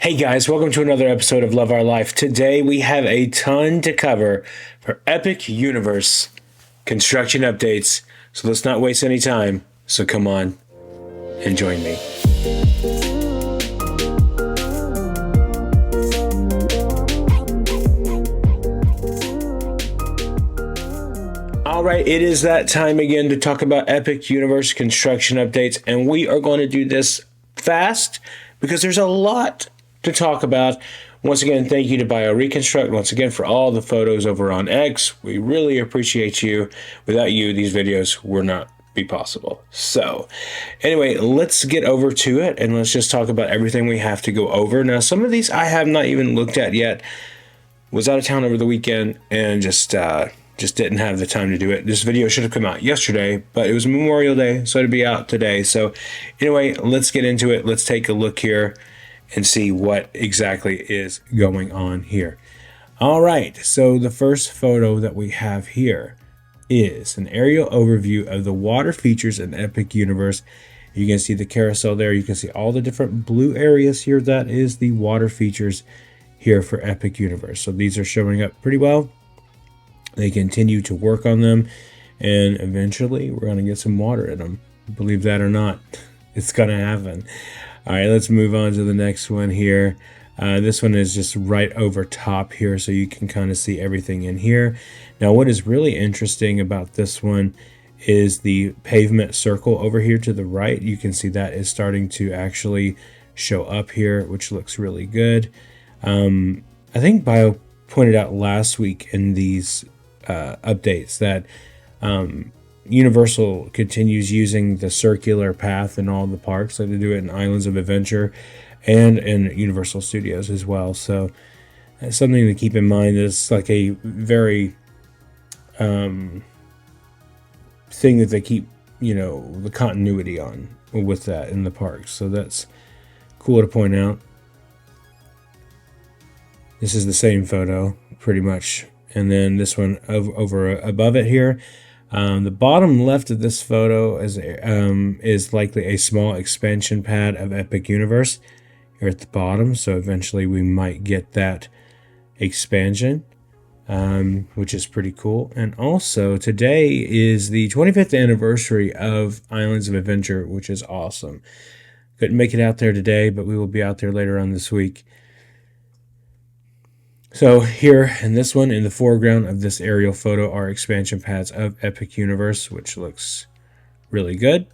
Hey guys, welcome to another episode of Love Our Life. Today we have a ton to cover for Epic Universe construction updates. So let's not waste any time. So come on and join me. All right, it is that time again to talk about Epic Universe construction updates, and we are going to do this fast because there's a lot to talk about. Once again, thank you to BioReconstruct once again for all the photos over on X. We really appreciate you. Without you, these videos would not be possible. So anyway, let's get over to it and let's just talk about everything we have to go over. Now, some of these I have not even looked at yet. Was out of town over the weekend and just didn't have the time to do it. This video should have come out yesterday, but it was Memorial Day, so it'd be out today. So anyway, let's get into it. Let's take a look here and see what exactly is going on here. All right, so the first photo that we have here is an aerial overview of the water features in Epic Universe. You can see the carousel there. You can see all the different blue areas here. That is the water features here for Epic Universe. So these are showing up pretty well. They continue to work on them, and eventually we're going to get some water in them. Believe that or not, it's going to happen. All right, let's move on to the next one here. This one is just right over top here, so you can kind of see everything in here. Now, what is really interesting about this one is the pavement circle over here to the right. You can see that is starting to actually show up here, which looks really good. I think Bio pointed out last week in these updates that Universal continues using the circular path in all the parks. Like they do it in Islands of Adventure and in Universal Studios as well. So that's something to keep in mind. It's like a very thing that they keep, the continuity on with that in the parks. So that's cool to point out. This is the same photo pretty much. And then this one over above it here. The bottom left of this photo is likely a small expansion pad of Epic Universe here at the bottom. So eventually we might get that expansion, which is pretty cool. And also today is the 25th anniversary of Islands of Adventure, which is awesome. Couldn't make it out there today, but we will be out there later on this week. So here in this one, in the foreground of this aerial photo, are expansion pads of Epic Universe, which looks really good.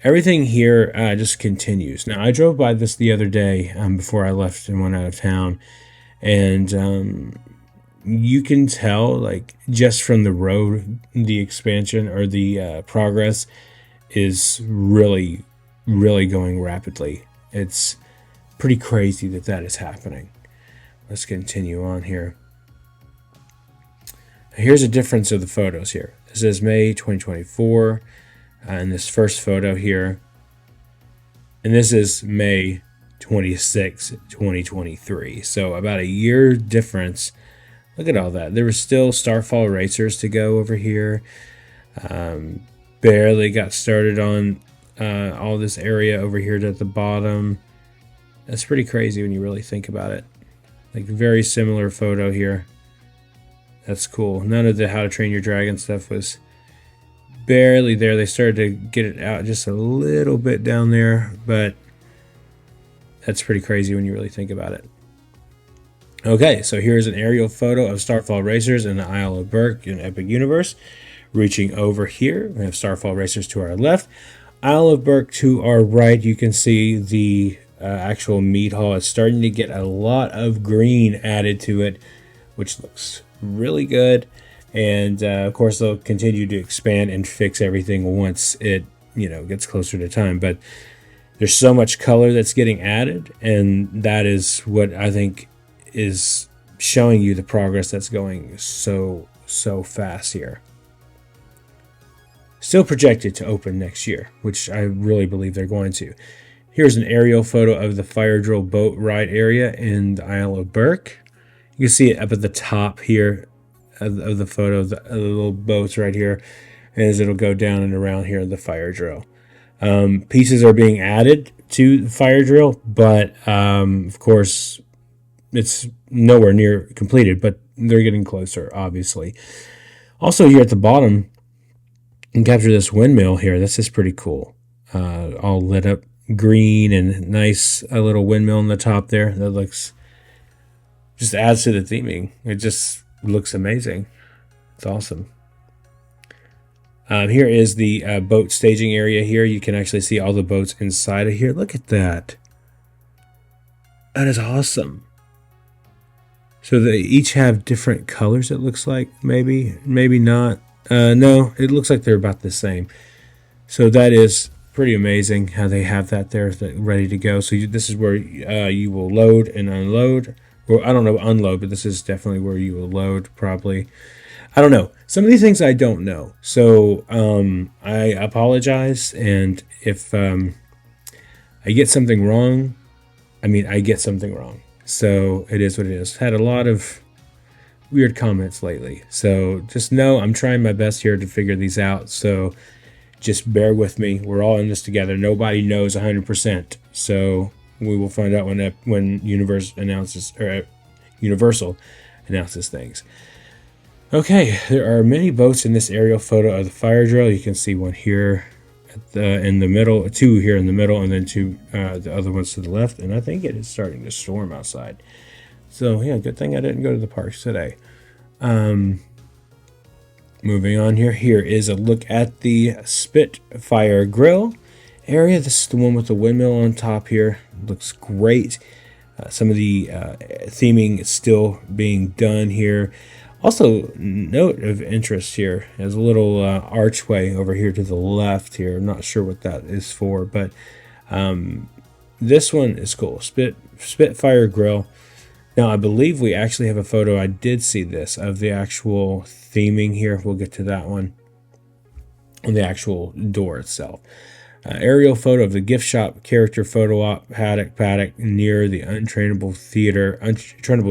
Everything here just continues. Now, I drove by this the other day before I left and went out of town, and you can tell, like, just from the road, the expansion or the progress is really, really going rapidly. It's pretty crazy that that is happening. Let's continue on here. Here's a difference of the photos here. This is May 2024, and this first photo here. And this is May 26, 2023. So about a year difference. Look at all that. There was still Starfall Racers to go over here. Barely got started on all this area over here at the bottom. That's pretty crazy when you really think about it. Like, very similar photo here. That's cool. None of the How to Train Your Dragon stuff was barely there. They started to get it out just a little bit down there, but that's pretty crazy when you really think about it. Okay, so here's an aerial photo of Starfall Racers in the Isle of Berk in Epic Universe. Reaching over here, we have Starfall Racers to our left. Isle of Berk to our right, you can see the actual meat hall is starting to get a lot of green added to it, which looks really good. And of course, they'll continue to expand and fix everything once it gets closer to time. But there's so much color that's getting added, and that is what I think is showing you the progress that's going so fast here. Still projected to open next year, which I really believe they're going to. Here's an aerial photo of the fire drill boat ride area in the Isle of Berk. You can see it up at the top here of the photo, the little boats right here, as it'll go down and around here, the fire drill. Pieces are being added to the fire drill, but of course, it's nowhere near completed, but they're getting closer, obviously. Also, here at the bottom, you can capture this windmill here. This is pretty cool. All lit up green and nice, a little windmill on the top there. That looks, just adds to the theming. It just looks amazing. It's awesome. Here is the boat staging area here. You can actually see all the boats inside of here. Look at that. That is awesome. So they each have different colors, it looks like. Maybe not. No, it looks like they're about the same. So that is pretty amazing how they have that there ready to go. So this is where you will load and unload. Well, I don't know unload, but this is definitely where you will load probably. I don't know. Some of these things I don't know. So I apologize. And if I get something wrong, I get something wrong. So it is what it is. Had a lot of weird comments lately. So just know I'm trying my best here to figure these out. So just bear with me. We're all in this together. Nobody knows 100%. So we will find out when Universal announces things. Okay, there are many boats in this aerial photo of the fire drill. You can see one here in the middle, two here in the middle, and then two the other ones to the left. And I think it is starting to storm outside. So yeah, good thing I didn't go to the parks today. Moving on here. Here is a look at the Spitfire grill area. This is the one with the windmill on top here. Looks great. Some of the theming is still being done here. Also, note of interest here is a little archway over here to the left here. I'm not sure what that is for, but this one is cool. Spitfire grill. Now, I believe we actually have a photo. I did see this of the actual theming here. We'll get to that one. And the actual door itself. Aerial photo of the gift shop character photo op paddock near the Untrainable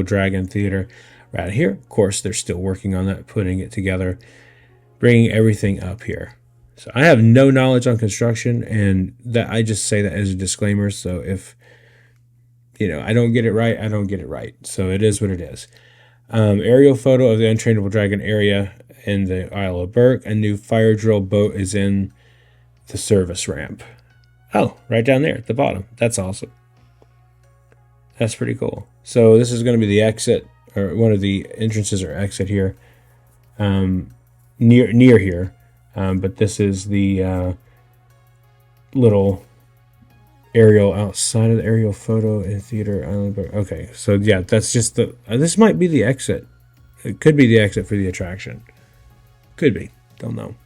Dragon Theater. Right here, of course, they're still working on that, putting it together, bringing everything up here. So I have no knowledge on construction, and that I just say that as a disclaimer. So if I don't get it right, I don't get it right. So it is what it is. Aerial photo of the Untrainable Dragon area in the Isle of Berk. A new fire drill boat is in the service ramp. Oh, right down there at the bottom. That's awesome. That's pretty cool. So this is going to be the exit, or one of the entrances or exit here, near here. But this is the little aerial outside of the aerial photo in theater island. Okay, so yeah, that's just the. This might be the exit. It could be the exit for the attraction. Could be. Don't know.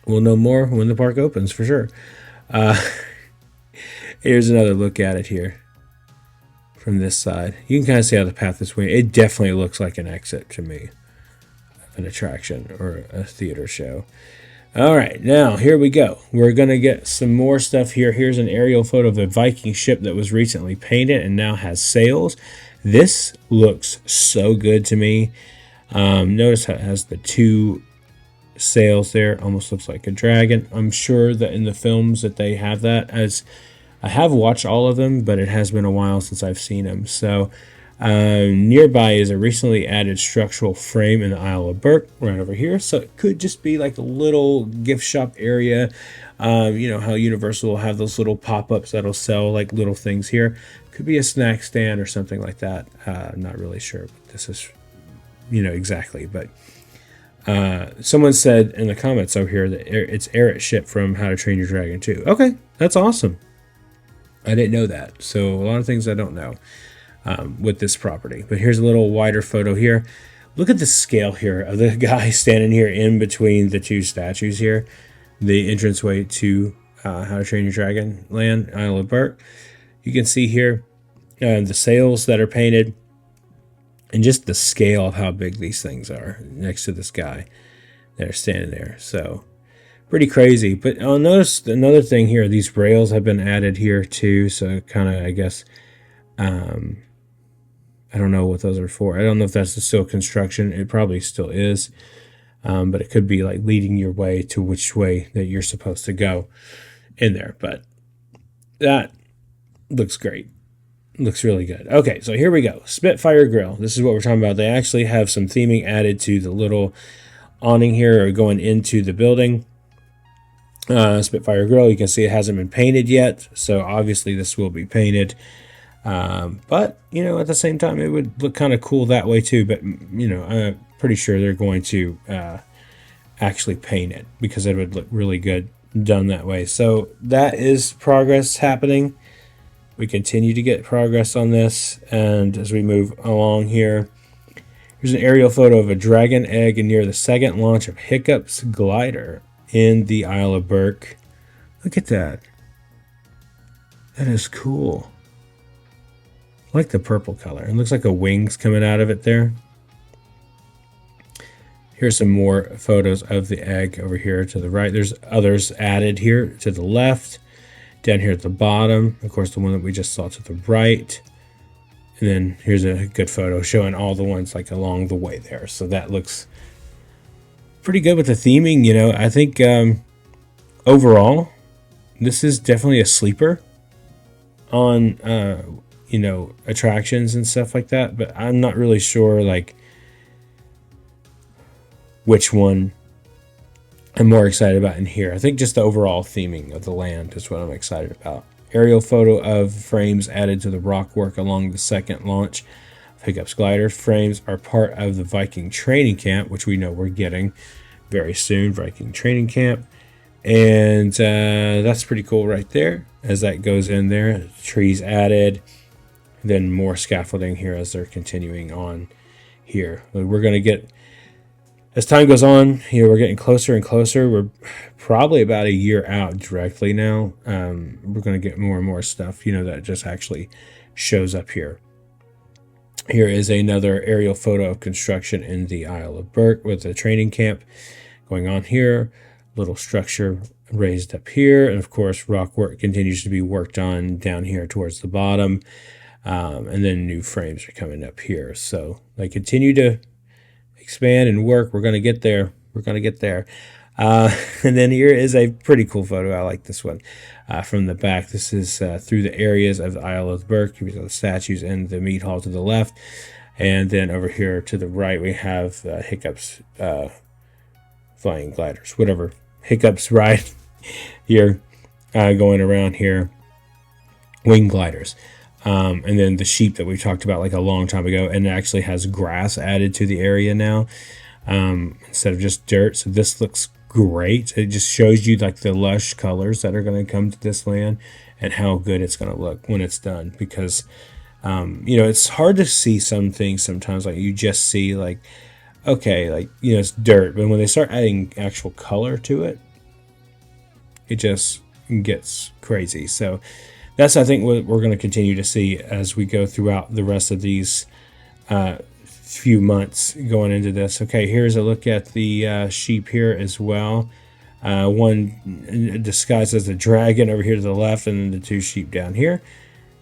We'll know more when the park opens for sure. Here's another look at it here. From this side, you can kind of see how the path is wing. It definitely looks like an exit to me, an attraction or a theater show. All right, now here we go. We're gonna get some more stuff here. Here's an aerial photo of a Viking ship that was recently painted and now has sails. This looks so good to me. Notice how it has the two sails there. Almost looks like a dragon. I'm sure that in the films that they have that as. I have watched all of them, but it has been a while since I've seen them. So nearby is a recently added structural frame in the Isle of Berk, right over here. So it could just be like a little gift shop area. You know how Universal will have those little pop-ups that'll sell like little things here. Could be a snack stand or something like that. I'm not really sure what this is, exactly. But someone said in the comments over here that it's Eric's ship from How to Train Your Dragon 2. Okay, that's awesome. I didn't know that. So a lot of things I don't know with this property. But here's a little wider photo here. Look at the scale here of the guy standing here in between the two statues here. The entranceway to How to Train Your Dragon Land, Isle of Berk. You can see here the sails that are painted. And just the scale of how big these things are next to this guy that are standing there. So pretty crazy. But I'll notice another thing here. These rails have been added here too. So kind of, I guess, I don't know what those are for. I don't know if that's still construction. It probably still is. but it could be like leading your way to which way that you're supposed to go in there. But that looks great. Looks really good. Okay, so here we go. Spitfire Grill. This is what we're talking about. They actually have some theming added to the little awning here, or going into the building. Spitfire Grill, you can see it hasn't been painted yet, so obviously this will be painted. But, you know, at the same time, it would look kind of cool that way too. But, you know, I'm pretty sure they're going to actually paint it, because it would look really good done that way. So that is progress happening. We continue to get progress on this, and as we move along here, here's an aerial photo of a dragon egg near the second launch of Hiccup's glider in the Isle of Burke. Look at that. That is cool. I like the purple color. It looks like a wing's coming out of it there. Here's some more photos of the egg over here to the right. There's others added here to the left. Down here at the bottom, of course, the one that we just saw to the right. And then here's a good photo showing all the ones like along the way there. So that looks pretty good with the theming. You know, I think overall, this is definitely a sleeper on, you know, attractions and stuff like that. But I'm not really sure, like, which one I'm more excited about in here. I think just the overall theming of the land is what I'm excited about. Aerial photo of frames added to the rock work along the second launch of Hiccup's glider. Frames are part of the Viking training camp, which we know we're getting very soon. Viking training camp. And that's pretty cool right there as that goes in there. Trees added. Then more scaffolding here as they're continuing on here. We're going to get, as time goes on, you know, we're getting closer and closer. We're probably about a year out directly now. We're going to get more and more stuff, you know, that just actually shows up here. Here is another aerial photo of construction in the Isle of Burke with the training camp going on here. Little structure raised up here. And of course, rock work continues to be worked on down here towards the bottom. And then new frames are coming up here. So they continue to expand and work. We're going to get there. We're going to get there. And then here is a pretty cool photo. I like this one from the back. This is through the areas of the Isle of Burke. We've got the statues and the meat hall to the left. And then over here to the right, we have Hiccup's flying gliders, whatever Hiccup's ride here going around here. Wing gliders. And then the sheep that we talked about like a long time ago, and it actually has grass added to the area now instead of just dirt. So this looks great. It just shows you like the lush colors that are going to come to this land and how good it's going to look when it's done. Because, you know, it's hard to see some things sometimes. Like you just see like, okay, like, you know, it's dirt. But when they start adding actual color to it, it just gets crazy. So that's, I think, what we're going to continue to see as we go throughout the rest of these few months going into this. Okay, here's a look at the sheep here as well. One disguised as a dragon over here to the left, and then the two sheep down here.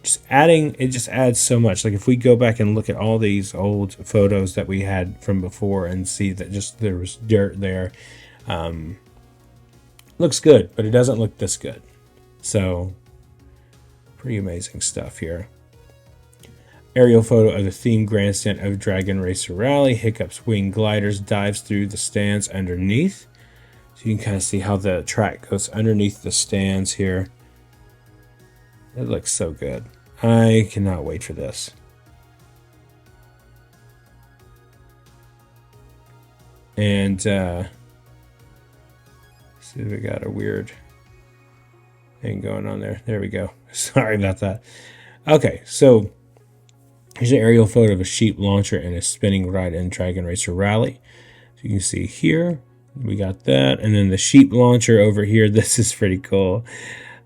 Just adding, it just adds so much. Like if we go back and look at all these old photos that we had from before and see that just there was dirt there, looks good, but it doesn't look this good. So pretty amazing stuff here. Aerial photo of the themed grandstand of Dragon Racer Rally. Hiccup's wing gliders dives through the stands underneath. So you can kind of see how the track goes underneath the stands here. It looks so good. I cannot wait for this. And see, we got a weird thing going on there. There we go. Sorry about that. Okay, so here's an aerial photo of a sheep launcher and a spinning ride in Dragon Racer Rally. So you can see here, we got that. And then the sheep launcher over here, this is pretty cool.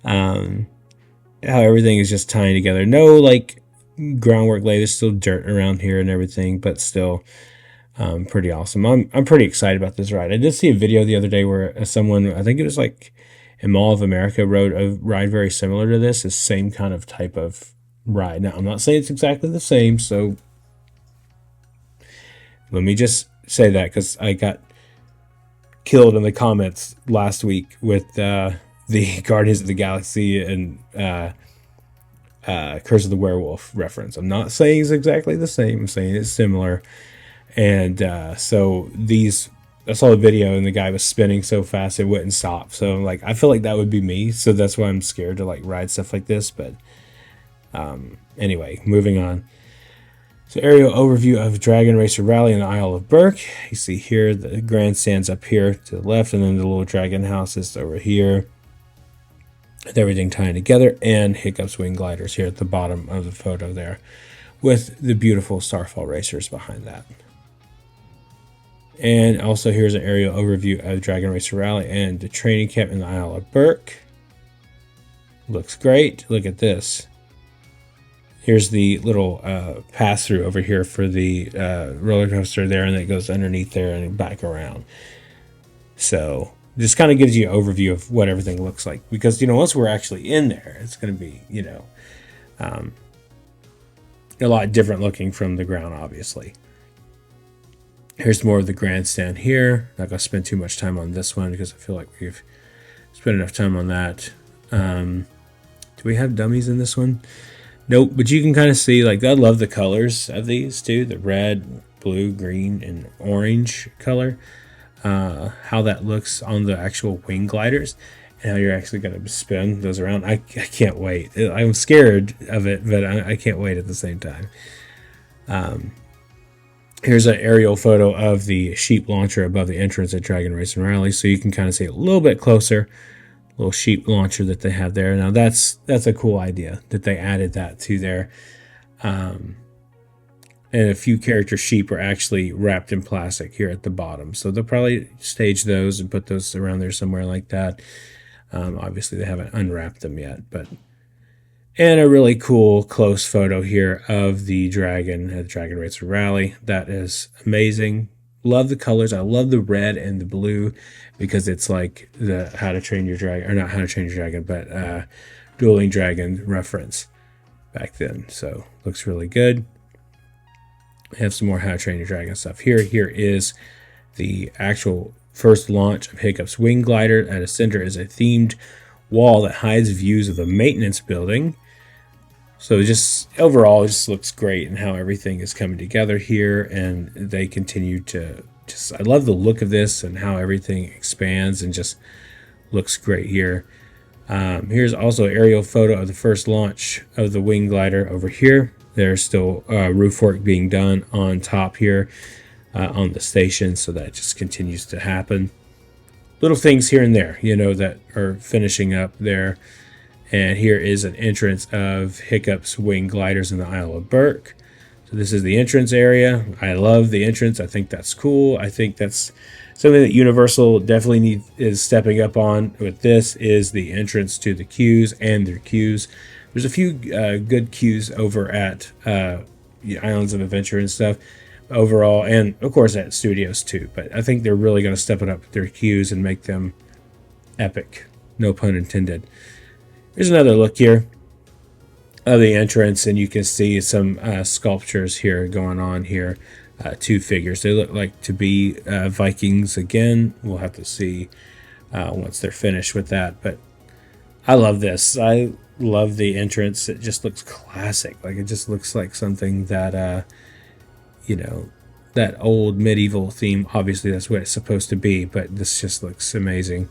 How everything is just tying together. No, like, groundwork laid. There's still dirt around here and everything, but still pretty awesome. I'm pretty excited about this ride. I did see a video the other day where someone, I think it was like in Mall of America, rode a ride very similar to this, the same kind of type of ride. Now, I'm not saying it's exactly the same, so let me just say that because I got killed in the comments last week with the Guardians of the Galaxy and Curse of the Werewolf reference. I'm not saying it's exactly the same. I'm saying it's similar. And so I saw the video and the guy was spinning so fast it wouldn't stop. So like, I feel like that would be me. So that's why I'm scared to like ride stuff like this. But anyway, moving on. So aerial overview of Dragon Racer Rally in the Isle of Berk. You see here the grandstands up here to the left, and then the little dragon houses over here. With everything tying together, and Hiccup's wing gliders here at the bottom of the photo there, with the beautiful Starfall racers behind that. And also here's an aerial overview of Dragon Racer Rally and the training camp in the Isle of Berk. Looks great. Look at this. Here's the little pass-through over here for the roller coaster there, and it goes underneath there and back around. So this kind of gives you an overview of what everything looks like. Because, you know, once we're actually in there, it's going to be, you know, a lot different looking from the ground, obviously. Here's more of the grandstand here. Not going to spend too much time on this one because I feel like we've spent enough time on that. Do we have dummies in this one? Nope, but you can kind of see, like, I love the colors of these too. The red, blue, green, and orange color. How that looks on the actual wing gliders. And how you're actually going to spin those around. I can't wait. I'm scared of it, but I can't wait at the same time. Here's an aerial photo of the sheep launcher above the entrance at Dragon Race and Rally. So you can kind of see a little bit closer. Little sheep launcher that they have there. Now that's a cool idea that they added that to there. And a few character sheep are actually wrapped in plastic here at the bottom. So they'll probably stage those and put those around there somewhere like that. Obviously they haven't unwrapped them yet, but and a really cool close photo here of the dragon at the Dragon Racer Rally. That is amazing. Love the colors. I love the red and the blue because it's like the How to Train Your Dragon, or not How to Train Your Dragon, but Dueling Dragon reference back then. So looks really good. I have some more How to Train Your Dragon stuff here. Here is the actual first launch of Hiccup's wing glider. At its center is a themed wall that hides views of the maintenance building. So just overall, it just looks great and how everything is coming together here. And they continue to I love the look of this and how everything expands and just looks great here. Here's also an aerial photo of the first launch of the wing glider over here. There's still roof work being done on top here on the station. So that just continues to happen. Little things here and there, you know, that are finishing up there. And here is an entrance of Hiccup's wing gliders in the Isle of Berk. So this is the entrance area. I love the entrance. I think that's cool. I think that's something that Universal definitely is stepping up on with this is the entrance to the queues and their queues. There's a few good queues over at Islands of Adventure and stuff overall, and of course at studios too. But I think they're really going to step it up with their queues and make them epic. No pun intended. Here's another look here of the entrance, and you can see some sculptures here going on here. Two figures. They look like to be Vikings again. We'll have to see once they're finished with that. But I love this. I love the entrance. It just looks classic. Like it just looks like something that, you know, that old medieval theme. Obviously, that's what it's supposed to be. But this just looks amazing.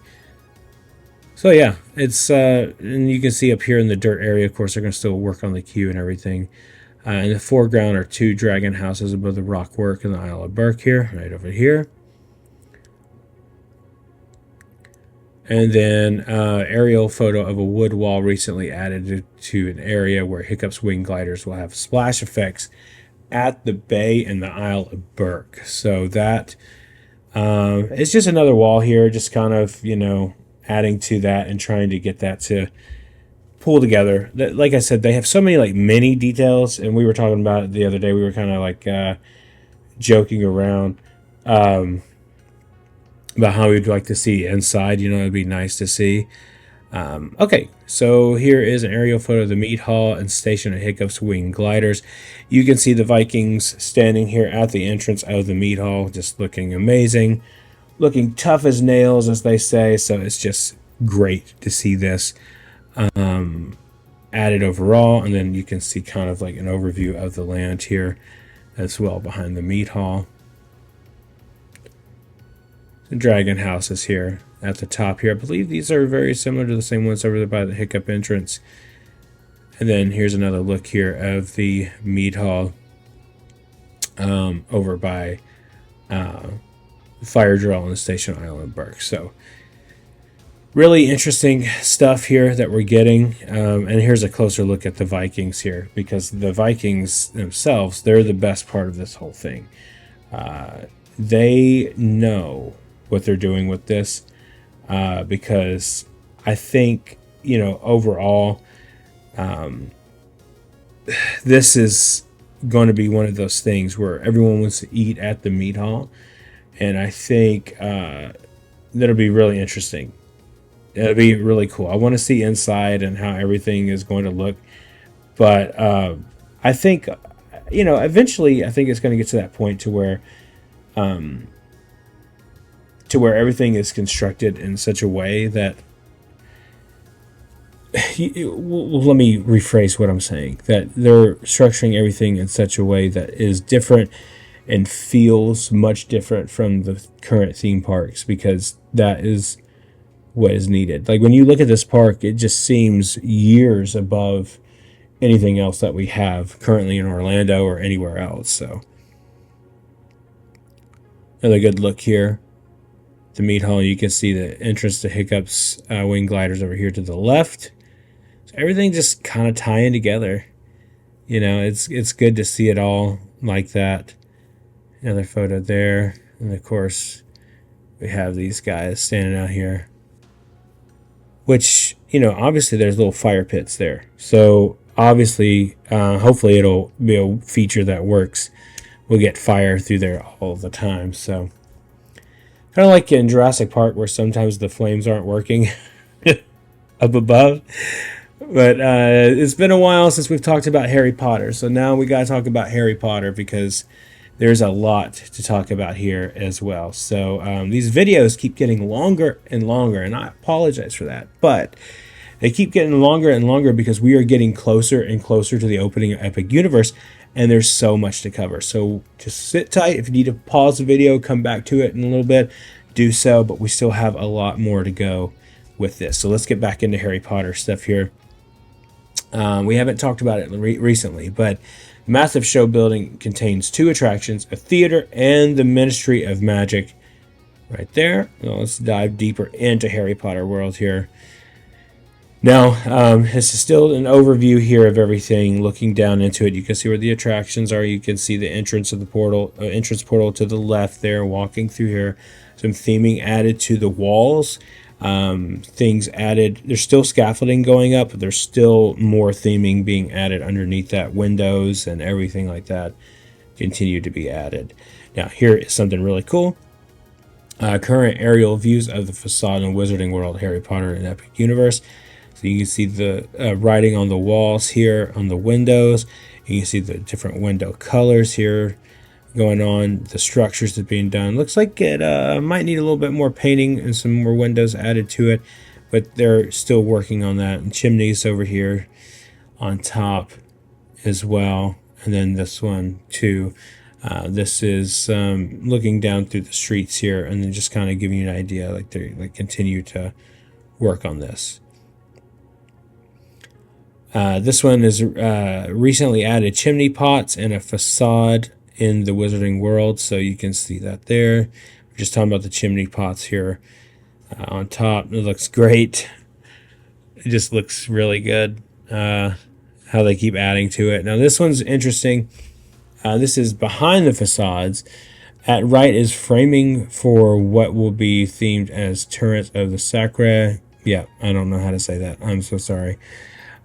So yeah, it's and you can see up here in the dirt area, of course, they're going to still work on the queue and everything. In the foreground are two dragon houses above the rock work in the Isle of Berk here, right over here. And then aerial photo of a wood wall recently added to an area where Hiccup's wing gliders will have splash effects at the bay in the Isle of Berk. So that it's just another wall here, just kind of, you know, adding to that and trying to get that to pull together. Like I said, they have so many like mini details, and we were talking about it the other day. We were kind of like joking around about how we'd like to see inside. You know, it'd be nice to see. Okay, so here is an aerial photo of the meat hall and station of Hiccup's wing gliders. You can see the Vikings standing here at the entrance of the meat hall, just looking amazing. looking tough as nails, as they say. So it's just great to see this added overall. And then you can see kind of like an overview of the land here as well behind the meat hall. The dragon house is here at the top here. I believe these are very similar to the same ones over there by the Hiccup entrance. And then here's another look here of the meat hall over by Fire Drill and Station Island Burke. So really interesting stuff here that we're getting. And here's a closer look at the Vikings here, because the Vikings themselves, they're the best part of this whole thing. They know what they're doing with this, because I think, you know, overall, this is going to be one of those things where everyone wants to eat at the meat hall. And I think that'll be really interesting. It'll be really cool. I want to see inside and how everything is going to look. But I think, you know, eventually I think it's going to get to that point to where everything is constructed in such a way that let me rephrase what I'm saying, that they're structuring everything in such a way that is different and feels much different from the current theme parks, because that is what is needed. Like when you look at this park, it just seems years above anything else that we have currently in Orlando or anywhere else. So another good look here. The meat hall, you can see the entrance to Hiccup's wing gliders over here to the left. So everything just kind of tying together. You know, it's good to see it all like that. Another photo there. And of course, we have these guys standing out here. Which, you know, obviously there's little fire pits there. So obviously, hopefully it'll be a feature that works. We'll get fire through there all the time. So kind of like in Jurassic Park, where sometimes the flames aren't working up above. But it's been a while since we've talked about Harry Potter. So now we got to talk about Harry Potter, because there's a lot to talk about here as well. So these videos keep getting longer and longer, and I apologize for that. But they keep getting longer and longer because we are getting closer and closer to the opening of Epic Universe, and there's so much to cover. So just sit tight. If you need to pause the video, come back to it in a little bit, do so. But we still have a lot more to go with this. So let's get back into Harry Potter stuff here. We haven't talked about it recently, but the massive show building contains 2 attractions, a theater, and the Ministry of Magic right there. Well, let's dive deeper into Harry Potter world here. Now, this is still an overview here of everything. Looking down into it, you can see where the attractions are. You can see the entrance of the portal, entrance portal to the left there. Walking through here, some theming added to the walls. Things added. There's still scaffolding going up, but there's still more theming being added underneath that. Windows and everything like that continue to be added. Now, here is something really cool. Current aerial views of the facade in Wizarding World, Harry Potter and Epic Universe. So you can see the writing on the walls here, on the windows. You can see the different window colors here going on, the structures that are being done. Looks like it might need a little bit more painting and some more windows added to it, but they're still working on that. And chimneys over here on top as well. And then this one too. This is looking down through the streets here, and then just kind of giving you an idea, like they continue to work on this. This one is recently added chimney pots and a facade in the Wizarding World, so you can see that there. We're just talking about the chimney pots here on top. It looks great. It just looks really good how they keep adding to it. Now this one's interesting. This is behind the facades. At right is framing for what will be themed as Turrets of the Sacre. Yeah, I don't know how to say that. I'm so sorry.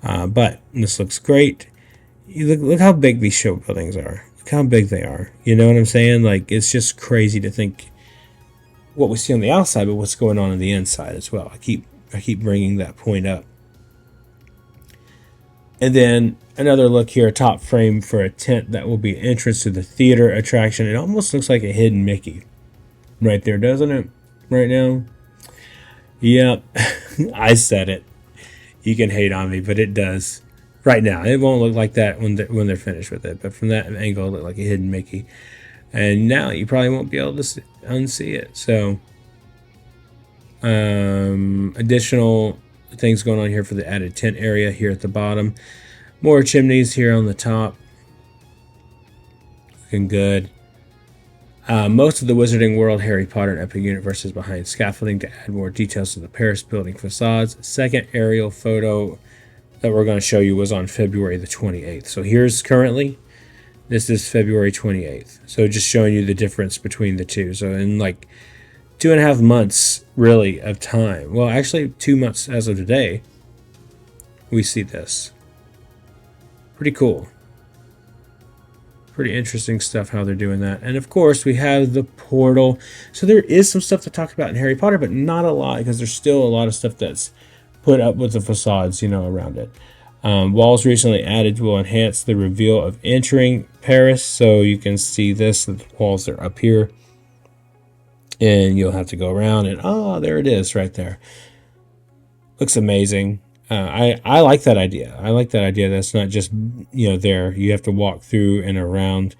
But this looks great. You look how big these show buildings are. Look how big they are. You know what I'm saying? Like, it's just crazy to think what we see on the outside, but what's going on the inside as well. I keep bringing that point up. And then another look here, top frame for a tent that will be entrance to the theater attraction. It almost looks like a hidden Mickey right there, doesn't it? right now. Yep, I said it. You can hate on me, but it does. Right now, it won't look like that when they're finished with it. But from that angle, it looked like a hidden Mickey. And now you probably won't be able to unsee it. So, additional things going on here for the added tent area here at the bottom. More chimneys here on the top. Looking good. Most of the Wizarding World, Harry Potter, and Epic Universe is behind scaffolding to add more details to the Paris building facades. Second aerial photo that we're going to show you was on February the 28th. So here's currently, this is February 28th. So just showing you the difference between the two. So in like 2.5 months, really, of time. Well, actually 2 months as of today, we see this. Pretty cool. Pretty interesting stuff how they're doing that. And of course, we have the portal. So there is some stuff to talk about in Harry Potter, but not a lot because there's still a lot of stuff that's put up with the facades, around it. Walls recently added will enhance the reveal of entering Paris. So you can see this, the walls are up here. And you'll have to go around and, oh, there it is right there. Looks amazing. I like that idea. I like that idea. That's not just, there. You have to walk through and around.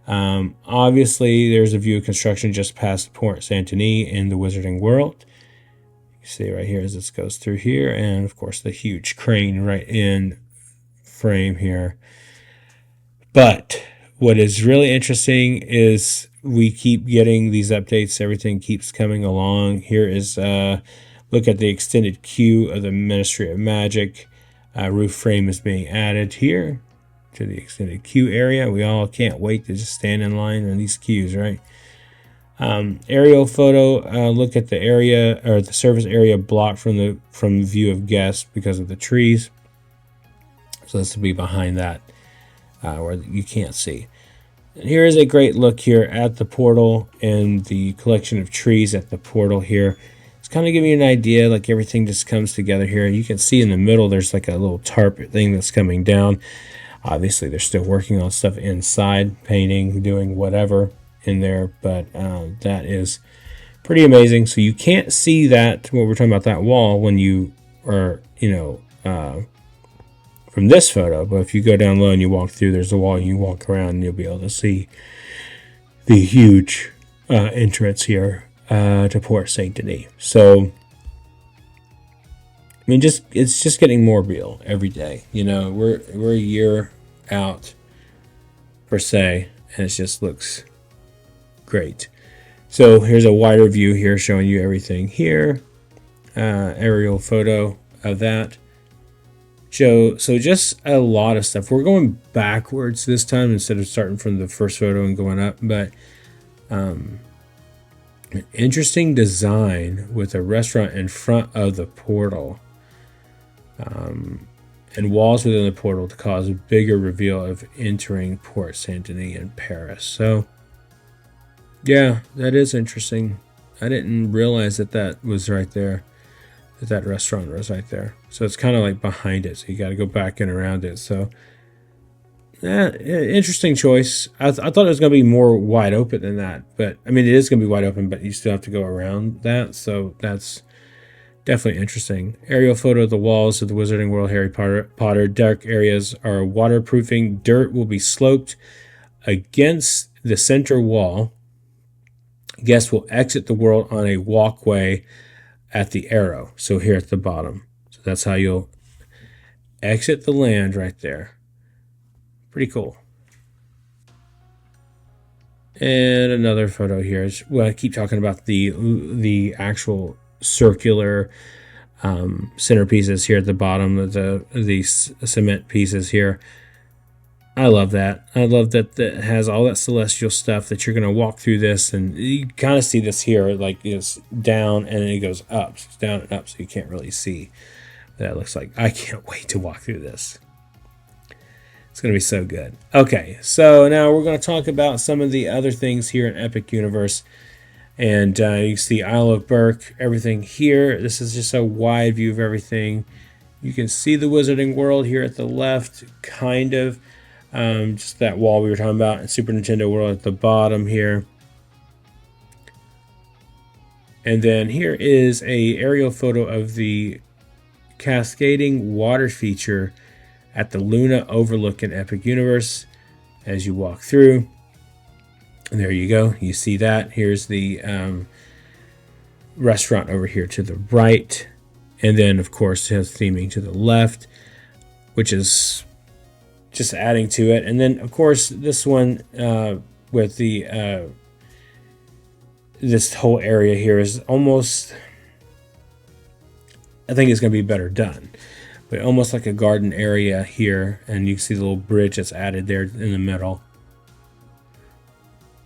Obviously, there's a view of construction just past Port Saint-Denis in the Wizarding World. You see right here as this goes through here. And, of course, the huge crane right in frame here. But what is really interesting is we keep getting these updates. Everything keeps coming along. Here is... look at the extended queue of the Ministry of Magic. Roof frame is being added here to the extended queue area. We all can't wait to just stand in line in these queues, right? Aerial photo. Look at the area or the surface area blocked from view of guests because of the trees. So this will be behind that where you can't see. And here is a great look here at the portal and the collection of trees at the portal here. Kind of give you an idea, like everything just comes together here. You can see in the middle there's like a little tarp thing that's coming down. Obviously they're still working on stuff inside, painting, doing whatever in there, but that is pretty amazing. So you can't see that, what we're talking about, that wall when you are, from this photo, but if you go down low and you walk through, there's a wall and you walk around and you'll be able to see the huge entrance here to Port Saint-Denis. So, I mean, it's just getting more real every day. We're a year out, per se, and it just looks great. So here's a wider view here showing you everything here. Aerial photo of that. So just a lot of stuff. We're going backwards this time instead of starting from the first photo and going up, but an interesting design with a restaurant in front of the portal and walls within the portal to cause a bigger reveal of entering Port Saint-Denis in Paris. So, yeah, that is interesting. I didn't realize that was right there, that restaurant was right there. So it's kind of like behind it, so you got to go back and around it. So, interesting choice. I thought it was going to be more wide open than that, but I mean it is going to be wide open, but you still have to go around that. So that's definitely interesting. Aerial photo of the walls of the Wizarding World Harry Potter. Dark areas are waterproofing. Dirt will be sloped against the center wall. Guests will exit the world on a walkway at the arrow. So here at the bottom. So that's how you'll exit the land right there. Pretty cool. And another photo here. Well, I keep talking about the actual circular centerpieces here at the bottom of the cement pieces here. I love that. I love that it has all that celestial stuff that you're going to walk through this, and you kind of see this here, like it's down and then it goes up. So it's down and up, so you can't really see what that looks like. I can't wait to walk through this. It's going to be so good. Okay, so now we're going to talk about some of the other things here in Epic Universe. And you see Isle of Berk, everything here. This is just a wide view of everything. You can see the Wizarding World here at the left, kind of. Just that wall we were talking about. And Super Nintendo World at the bottom here. And then here is a aerial photo of the cascading water feature at the Luna Overlook in Epic Universe as you walk through. And there you go. You see that. Here's the restaurant over here to the right. And then, of course, it has theming to the left, which is just adding to it. And then, of course, this one with the this whole area here is almost, I think it's going to be better done, but almost like a garden area here. And you can see the little bridge that's added there in the middle.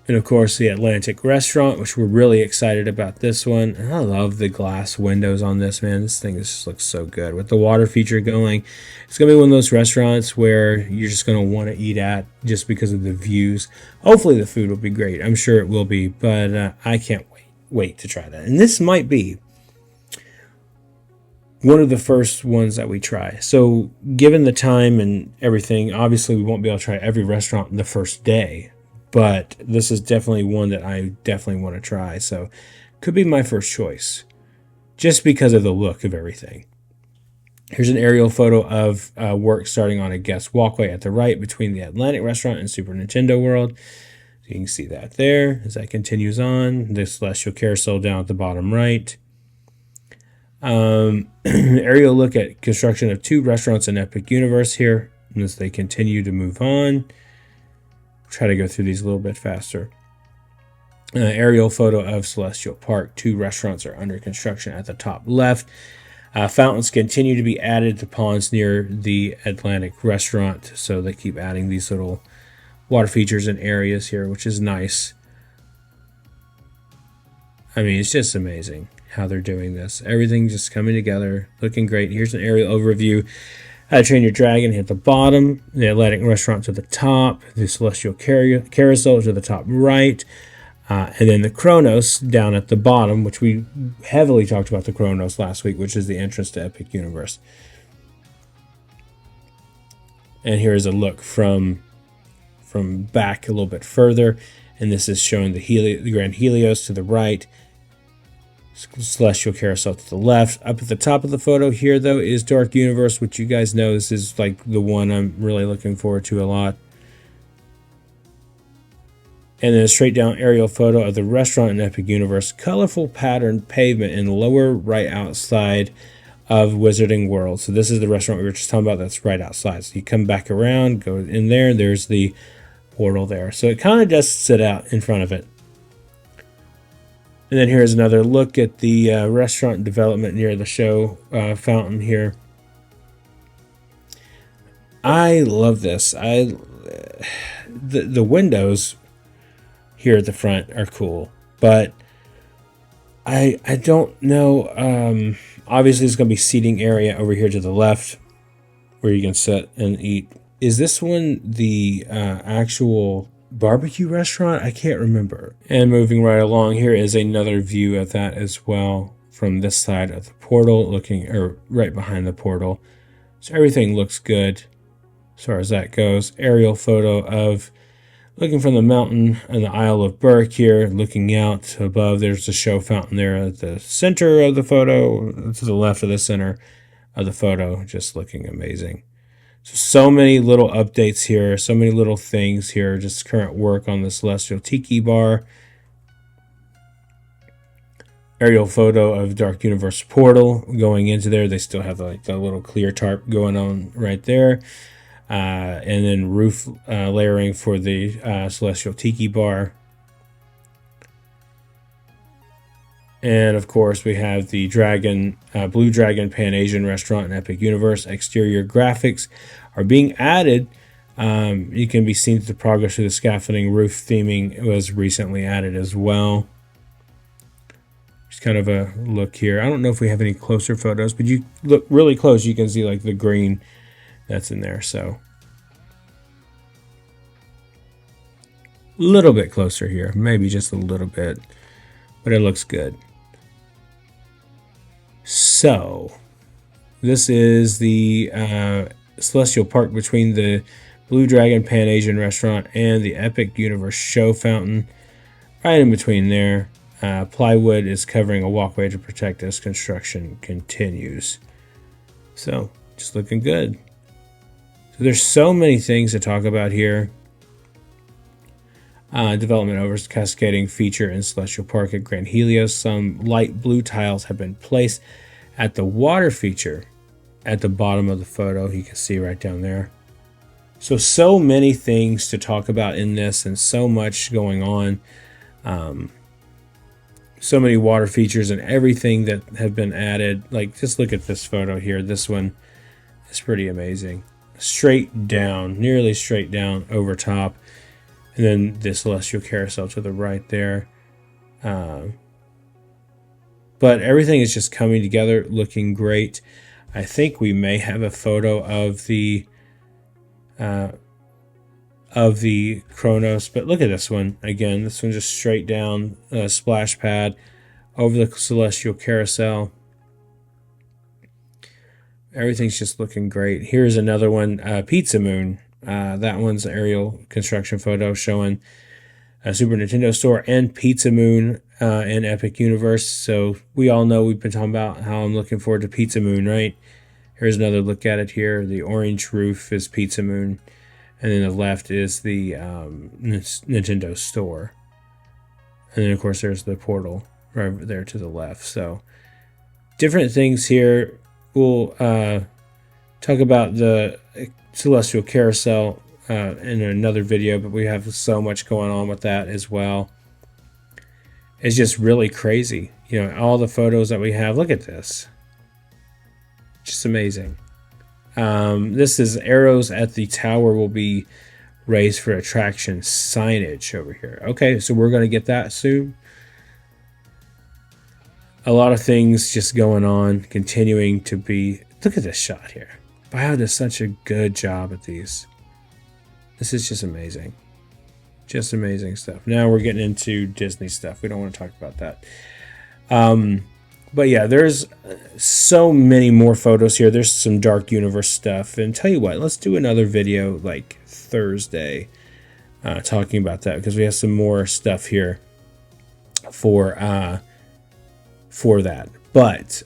And of course the Atlantic restaurant, which we're really excited about this one. And I love the glass windows on this, man. This thing just looks so good with the water feature going. It's going to be one of those restaurants where you're just going to want to eat at just because of the views. Hopefully the food will be great. I'm sure it will be, but I can't wait to try that. And this might be one of the first ones that we try. So given the time and everything, obviously we won't be able to try every restaurant the first day. But this is definitely one that I definitely want to try. So could be my first choice just because of the look of everything. Here's an aerial photo of work starting on a guest walkway at the right between the Atlantic restaurant and Super Nintendo World. So you can see that there as that continues on. The celestial carousel down at the bottom right. Aerial look at construction of 2 restaurants in Epic Universe here as they continue to move on. Try to go through these a little bit faster. Aerial photo of Celestial Park. 2 restaurants are under construction at the top left. Fountains continue to be added to ponds near the Atlantic restaurant. So they keep adding these little water features and areas here, which is nice. I mean, it's just amazing how they're doing this. Everything just coming together, looking great. Here's an aerial overview. How to Train Your Dragon at the bottom, the Atlantic restaurant to the top, the Celestial Carousel to the top right, and then the Chronos down at the bottom, which we heavily talked about the Chronos last week, which is the entrance to Epic Universe. And here's a look from back a little bit further, and this is showing the Grand Helios to the right, Celestial Carousel to the left. Up at the top of the photo here, though, is Dark Universe, which you guys know this is like the one I'm really looking forward to a lot. And then a straight down aerial photo of the restaurant in Epic Universe. Colorful patterned pavement in the lower right outside of Wizarding World. So this is the restaurant we were just talking about that's right outside. So you come back around, go in there, there's the portal there. So it kind of does sit out in front of it. And then here's another look at the restaurant development near the show fountain here. I love this. The windows here at the front are cool, but I don't know. Obviously, there's going to be seating area over here to the left where you can sit and eat. Is this one the actual barbecue restaurant? I can't remember. And moving right along, here is another view of that as well from this side of the portal, right behind the portal. So everything looks good as far as that goes. Aerial photo of looking from the mountain and the Isle of Burke here, looking out above. There's the show fountain there at the center of the photo, to the left of the center of the photo, just looking amazing. So many little updates here, so many little things here, just current work on the Celestial Tiki Bar. Aerial photo of Dark Universe portal going into there. They still have the little clear tarp going on right there. And then roof layering for the Celestial Tiki Bar. And of course, we have the Blue Dragon Pan-Asian restaurant in Epic Universe. Exterior graphics are being added. You can be seen through the progress of the scaffolding. Roof theming was recently added as well. Just kind of a look here. I don't know if we have any closer photos, but you look really close, you can see like the green that's in there. So a little bit closer here, maybe just a little bit, but it looks good. So this is the Celestial Park between the Blue Dragon Pan-Asian restaurant and the Epic Universe show fountain, right in between there. Plywood is covering a walkway to protect as construction continues. So, just looking good. So there's so many things to talk about here. Development over cascading feature in Celestial Park at Grand Helios. Some light blue tiles have been placed at the water feature at the bottom of the photo. You can see right down there. So many things to talk about in this and so much going on. So many water features and everything that have been added. Like, just look at this photo here. This one is pretty amazing. Straight down, nearly straight down over top. And then the celestial carousel to the right there. But everything is just coming together, looking great. I think we may have a photo of the Chronos, but look at this one again. This one just straight down, splash pad over the celestial carousel. Everything's just looking great. Here's another one, Pizza Moon. That one's an aerial construction photo showing a Super Nintendo store and Pizza Moon in Epic Universe. So we all know, we've been talking about how I'm looking forward to Pizza Moon, right? Here's another look at it here. The orange roof is Pizza Moon. And then the left is the Nintendo store. And then, of course, there's the portal right there to the left. So different things here. We'll talk about the Celestial Carousel in another video, but we have so much going on with that as well. It's just really crazy. You know, all the photos that we have. Look at this. Just amazing. This is arrows at the tower will be raised for attraction signage over here. Okay, so we're going to get that soon. A lot of things just going on, continuing to be. Look at this shot here. Bio does such a good job at these. This is just amazing. Just amazing stuff. Now we're getting into Disney stuff. We don't want to talk about that. But yeah, there's so many more photos here. There's some Dark Universe stuff. And tell you what, let's do another video like Thursday talking about that, because we have some more stuff here for that. But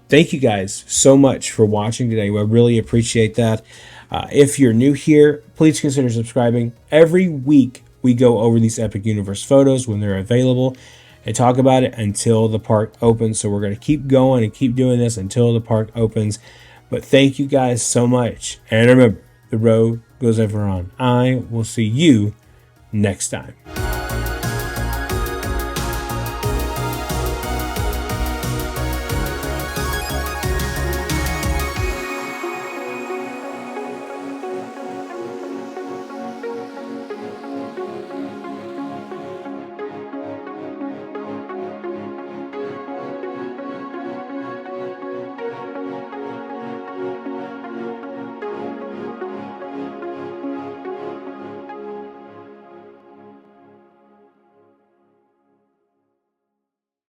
thank you guys so much for watching today. I really appreciate that. If you're new here, please consider subscribing. Every week we go over these Epic Universe photos when they're available and talk about it until the park opens. So we're going to keep going and keep doing this until the park opens. But thank you guys so much. And remember, the road goes ever on. I will see you next time.